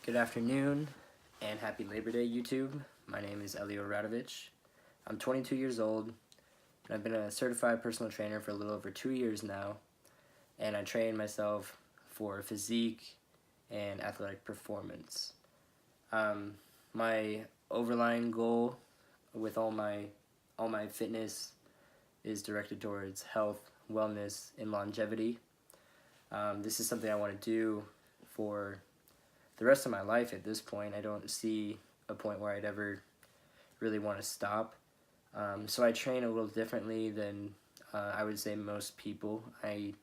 Good afternoon and happy Labor Day, YouTube. My name is Elio Radovich. I'm 22 years old and I've been a certified personal trainer for a little over 2 years now, and I train myself for physique and athletic performance. My overlying goal with all my fitness is directed towards health, wellness, and longevity. This is something I want to do for the rest of my life at this point. I don't see a point where I'd ever really want to stop. So I train a little differently than I would say most people. I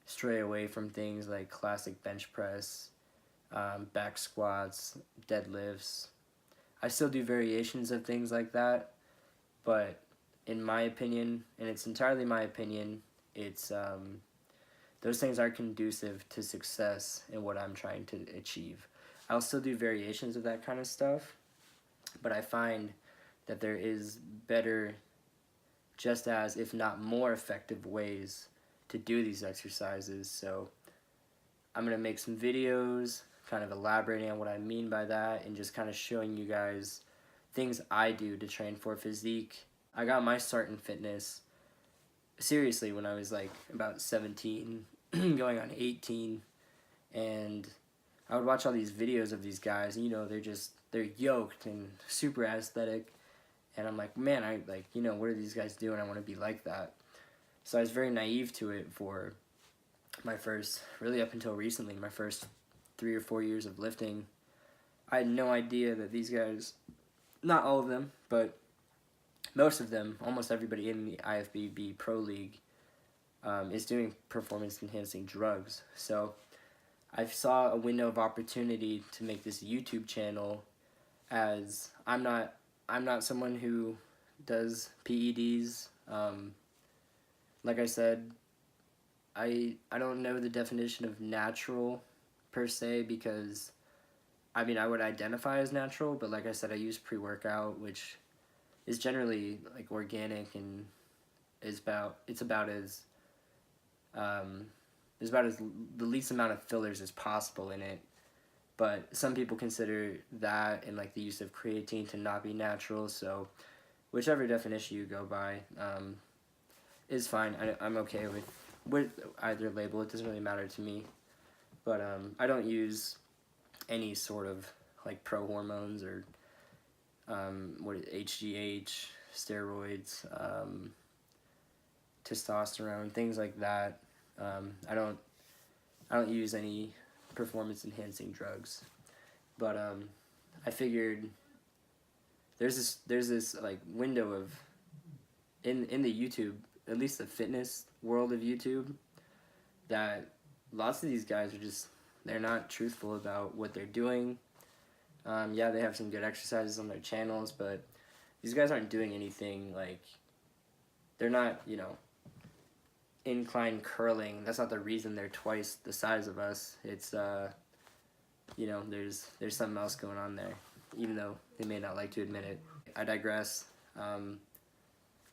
stray away from things like classic bench press, back squats, deadlifts. I still do variations of things like that, but in my opinion, and it's entirely my opinion, it's those things are conducive to success in what I'm trying to achieve. I'll still do variations of that kind of stuff, but I find that there is better, just as if not more effective ways to do these exercises. So I'm going to make some videos kind of elaborating on what I mean by that and just kind of showing you guys things I do to train for physique. I got my start in fitness seriously when I was like about 17 going on 18, and I would watch all these videos of these guys, and you know, they're yoked and super aesthetic, and I'm like, man, I like, you know, what are these guys doing? I want to be like that. So I was very naive to it for my first, really up until recently, my first 3 or 4 years of lifting. I had no idea that these guys, not all of them, but most of them, almost everybody in the IFBB Pro League is doing performance-enhancing drugs. So I saw a window of opportunity to make this YouTube channel, as I'm not someone who does PEDs. Like I said, I don't know the definition of natural per se, because I mean, I would identify as natural, but like I said, I use pre-workout, which is generally like organic and it's about as the least amount of fillers as possible in it. But some people consider that and like the use of creatine to not be natural. So whichever definition you go by is fine. I'm okay with either label. It doesn't really matter to me. But I don't use any sort of like pro hormones or HGH, steroids, testosterone, things like that. I don't use any performance enhancing drugs, but I figured there's this like window of in the YouTube, at least the fitness world of YouTube, that lots of these guys are just, they're not truthful about what they're doing. Yeah, they have some good exercises on their channels, but these guys aren't doing anything like, they're not, you know, incline curling. That's not the reason they're twice the size of us. It's you know, there's something else going on there, even though they may not like to admit it. I digress.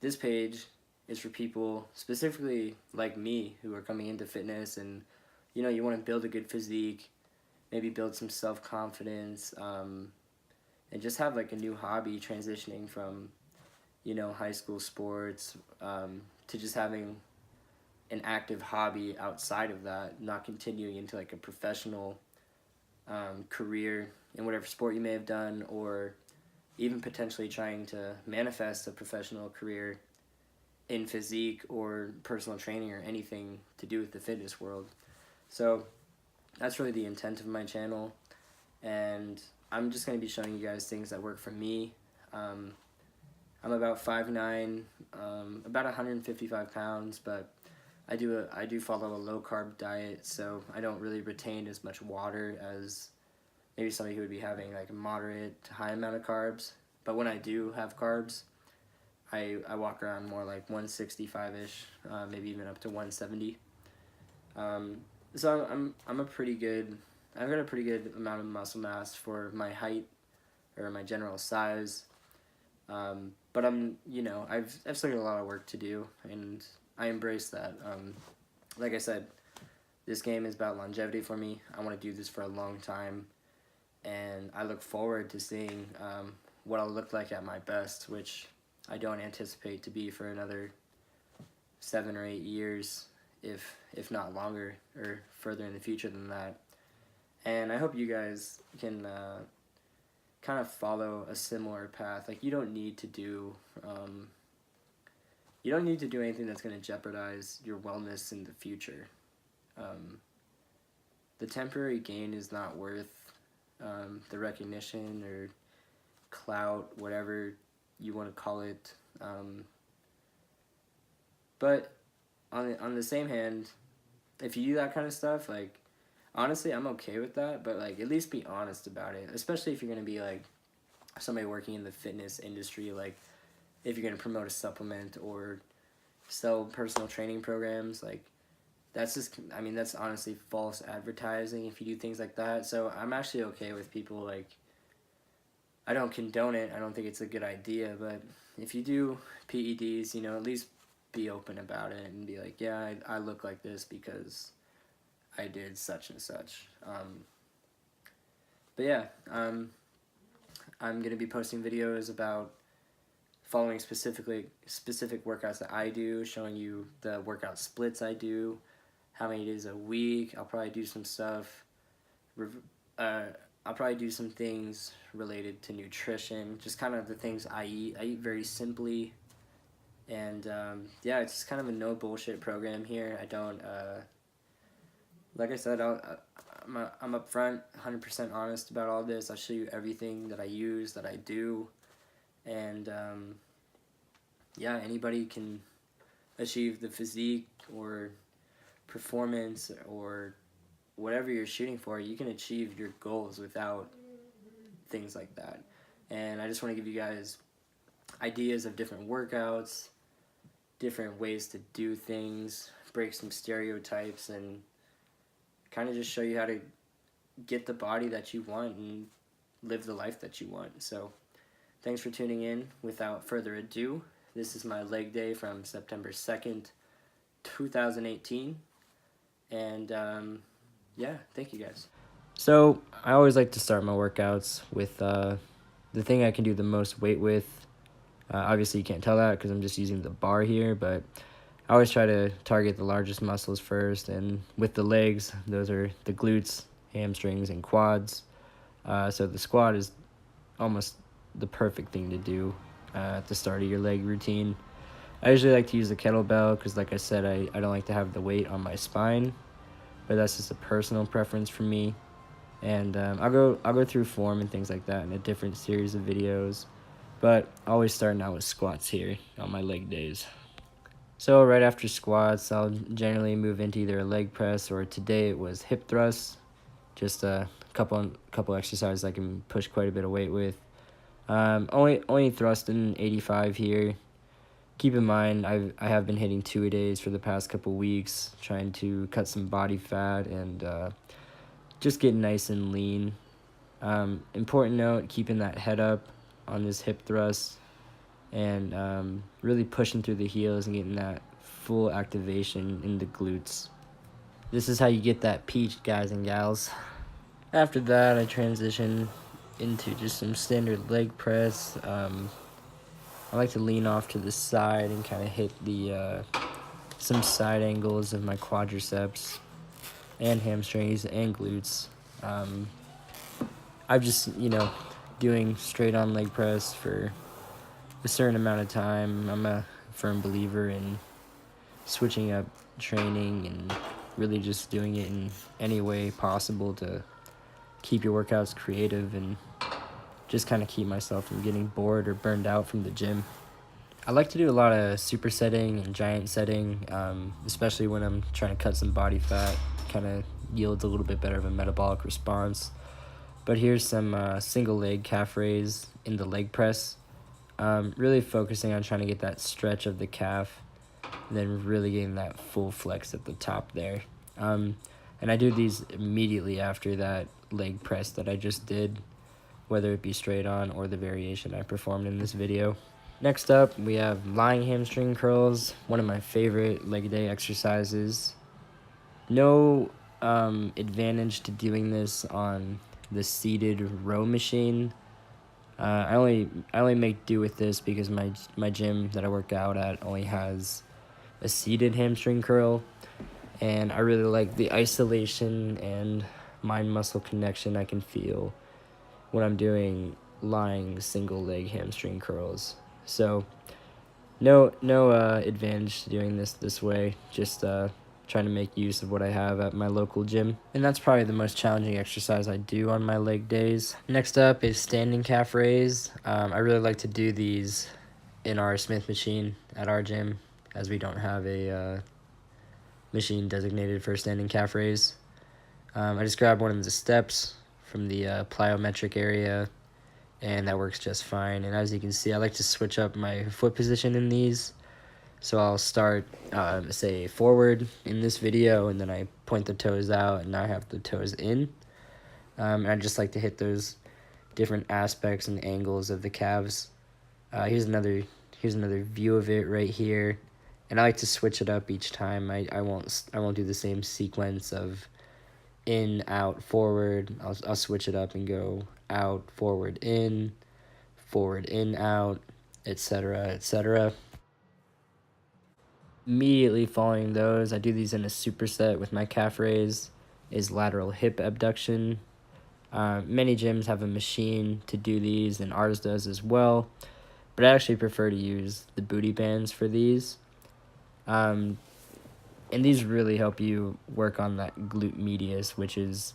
This page is for people specifically like me who are coming into fitness, and you know, you want to build a good physique, maybe build some self-confidence, and just have like a new hobby, transitioning from, you know, high school sports to just having an active hobby outside of that, not continuing into like a professional career in whatever sport you may have done, or even potentially trying to manifest a professional career in physique or personal training or anything to do with the fitness world. So that's really the intent of my channel, and I'm just going to be showing you guys things that work for me. I'm about 5'9", about 155 pounds, but I do follow a low carb diet, so I don't really retain as much water as maybe somebody who would be having like a moderate to high amount of carbs. But when I do have carbs, I walk around more like 165-ish, maybe even up to 170. So I've got a pretty good amount of muscle mass for my height or my general size. But you know, I've still got a lot of work to do, and I embrace that. Like I said, this game is about longevity for me. I want to do this for a long time, and I look forward to seeing what I'll look like at my best, which I don't anticipate to be for another 7 or 8 years, if not longer or further in the future than that. And I hope you guys can kind of follow a similar path. Like, you don't need to do anything that's going to jeopardize your wellness in the future. The temporary gain is not worth the recognition or clout, whatever you want to call it. But on the same hand, if you do that kind of stuff, like, honestly, I'm okay with that, but, like, at least be honest about it, especially if you're going to be, like, somebody working in the fitness industry, like, if you're going to promote a supplement or sell personal training programs, like, that's just, I mean, that's honestly false advertising if you do things like that. So I'm actually okay with people, like, I don't condone it, I don't think it's a good idea, but if you do PEDs, you know, at least be open about it and be like, yeah, I look like this because I did such and such. But yeah, I'm going to be posting videos about following specific workouts that I do, showing you the workout splits I do, how many days a week. I'll probably do some stuff, I'll probably do some things related to nutrition, just kind of the things I eat. I eat very simply, and yeah, it's just kind of a no bullshit program here. I don't, like I said, I'm upfront, 100% honest about all this. I'll show you everything that I use, that I do, and yeah, anybody can achieve the physique or performance or whatever you're shooting for. You can achieve your goals without things like that. And I just want to give you guys ideas of different workouts, different ways to do things, break some stereotypes, and kind of just show you how to get the body that you want and live the life that you want. So thanks for tuning in. Without further ado, this is my leg day from September 2nd, 2018. And yeah, thank you guys. So I always like to start my workouts with the thing I can do the most weight with. Obviously you can't tell that because I'm just using the bar here, but I always try to target the largest muscles first, and with the legs, those are the glutes, hamstrings, and quads. So the squat is almost the perfect thing to do at the start of your leg routine. I usually like to use the kettlebell because, like I said, I don't like to have the weight on my spine, but that's just a personal preference for me. And I'll go through form and things like that in a different series of videos, but always starting out with squats here on my leg days. So right after squats, I'll generally move into either a leg press, or today it was hip thrusts, just a couple exercises I can push quite a bit of weight with. Only thrusting 85 here. Keep in mind, I have been hitting 2-a-days for the past couple weeks, trying to cut some body fat and just get nice and lean. Important note, keeping that head up on this hip thrust and really pushing through the heels and getting that full activation in the glutes. This is how you get that peach, guys and gals. After that, I transition into just some standard leg press. I like to lean off to the side and kind of hit the some side angles of my quadriceps and hamstrings and glutes. I'm just, doing straight on leg press for a certain amount of time. I'm a firm believer in switching up training and really just doing it in any way possible to keep your workouts creative and just kind of keep myself from getting bored or burned out from the gym. I like to do a lot of supersetting and giant setting, especially when I'm trying to cut some body fat. Kind of yields a little bit better of a metabolic response. But here's some single leg calf raise in the leg press. Really focusing on trying to get that stretch of the calf, and then really getting that full flex at the top there. And I do these immediately after that leg press that I just did, whether it be straight on or the variation I performed in this video. Next up, we have lying hamstring curls, one of my favorite leg day exercises. No advantage to doing this on the seated row machine. I only make do with this because my gym that I work out at only has a seated hamstring curl, and I really like the isolation and mind muscle connection I can feel when I'm doing lying single leg hamstring curls. So no advantage to doing this way, just trying to make use of what I have at my local gym. And that's probably the most challenging exercise I do on my leg days. Next up is standing calf raise. I really like to do these in our Smith machine at our gym, as we don't have a machine designated for standing calf raise. I just grab one of the steps from the plyometric area, and that works just fine. And as you can see, I like to switch up my foot position in these. So I'll start, say, forward in this video, and then I point the toes out, and now I have the toes in. And I just like to hit those different aspects and angles of the calves. Here's another view of it right here, and I like to switch it up each time. I won't do the same sequence of in, out, forward. I'll switch it up and go out, forward, in, out, etc., etc. Immediately following those, I do these in a superset with my calf raise, is lateral hip abduction. Many gyms have a machine to do these, and ours does as well, but I actually prefer to use the booty bands for these. And these really help you work on that glute medius, which is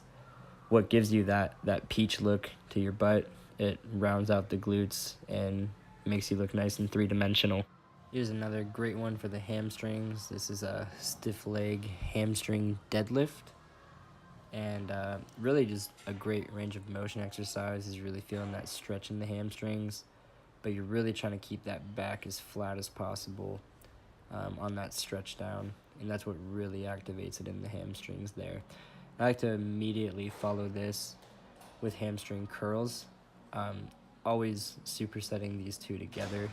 what gives you that peach look to your butt. It rounds out the glutes and makes you look nice and three-dimensional. Here's another great one for the hamstrings. This is a stiff leg hamstring deadlift. And really just a great range of motion exercise is really feeling that stretch in the hamstrings. But you're really trying to keep that back as flat as possible on that stretch down. And that's what really activates it in the hamstrings there. I like to immediately follow this with hamstring curls. Always supersetting these two together.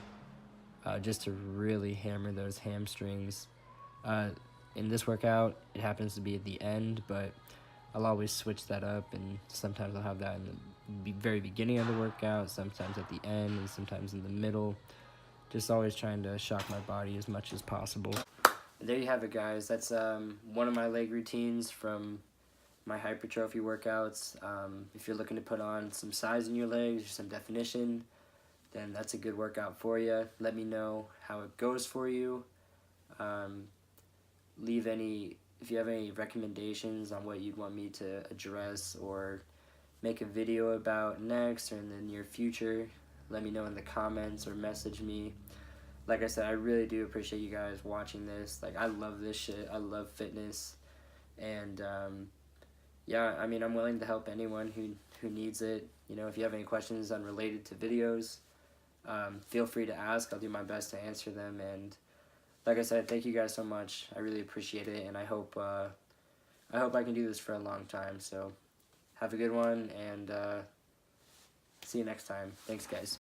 Just to really hammer those hamstrings. In this workout, it happens to be at the end, but I'll always switch that up, and sometimes I'll have that in the very beginning of the workout, sometimes at the end, and sometimes in the middle. Just always trying to shock my body as much as possible. There you have it, guys. That's one of my leg routines from my hypertrophy workouts. If you're looking to put on some size in your legs or some definition, then that's a good workout for you. Let me know how it goes for you. If you have any recommendations on what you'd want me to address or make a video about next or in the near future, let me know in the comments or message me. Like I said, I really do appreciate you guys watching this. Like, I love this shit. I love fitness. And yeah, I mean, I'm willing to help anyone who needs it. You know, if you have any questions unrelated to videos, feel free to ask. I'll do my best to answer them. And like I said, thank you guys so much. I really appreciate it, and I hope I can do this for a long time. So have a good one, and see you next time. Thanks, guys.